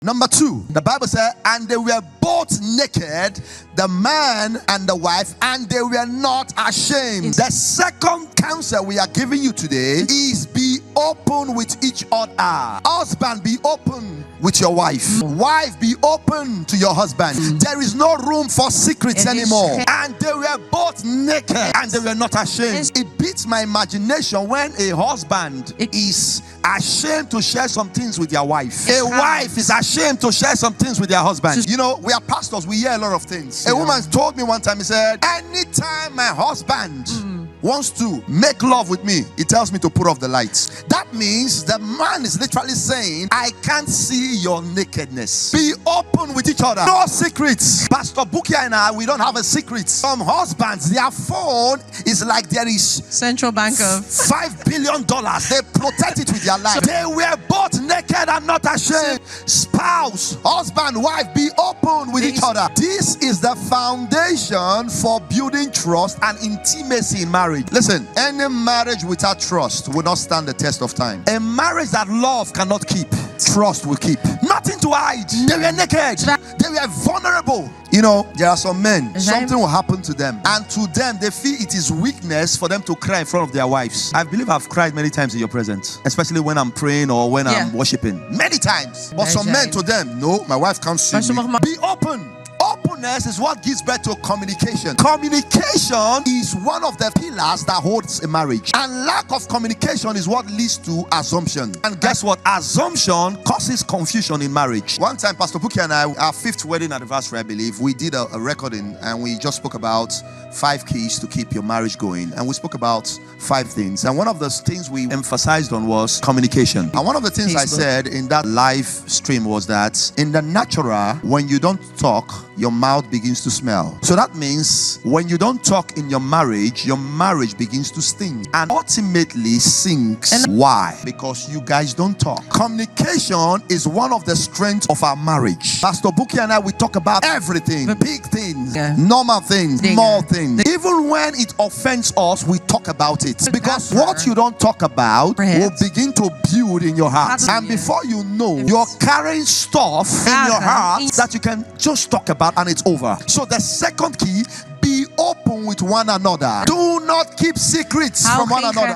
Number 2, the Bible said, and they were both naked, the man and the wife, and they were not ashamed. The second counsel we are giving you today is be open with each other. Husband, be open with your wife. Wife, be open to your husband. There is no room for secrets anymore. And they were both naked and they were not ashamed. It beats my imagination when a husband is ashamed to share some things with their wife. A wife is ashamed to share some things with their husband. You know, we are pastors, we hear a lot of things. A woman told me one time, he said, anytime my husband wants to make love with me, he tells me to put off the lights. That means the man is literally saying, I can't see your nakedness. Be open with each other. No secrets. Pastor Bukia and I, we don't have a secret. Some husbands, their phone is like there is central bank of $5 billion. They protect it with their life. They were both naked and not ashamed. Spouse, husband, wife, be open with each other. This is the foundation for building trust and intimacy in marriage. Listen, any marriage without trust will not stand the test of time. A marriage that love cannot keep, trust will keep. Nothing to hide. They were naked. They were vulnerable. You know, there are some men, something will happen to them, and to them, they feel it is weakness for them to cry in front of their wives. I believe I've cried many times in your presence, especially when I'm praying or when I'm worshiping. Many times. But some men, to them, no, my wife can't see me. Be open. Openness is what gives birth to communication. Communication is one of the pillars that holds a marriage. And lack of communication is what leads to assumption. And guess what? Assumption causes confusion in marriage. One time, Pastor Buki and I, our 5th wedding anniversary, I believe, we did a recording and we just spoke about 5 keys to keep your marriage going. And we spoke about 5 things. And one of the things we emphasized on was communication. And one of the things I said in that live stream was that in the natural, when you don't talk, your mouth begins to smell. So that means when you don't talk in your marriage begins to sting and ultimately sinks. Why? Because you guys don't talk. Communication is one of the strengths of our marriage. Pastor Buki and I, we talk about everything. Big things, normal things, small things. Even when it offends us, we talk about it. Because what you don't talk about will begin to build in your heart. And before you know, you're carrying stuff in your heart that you can just talk about and it's over. So the second key, be open with one another. Do not keep secrets from one another.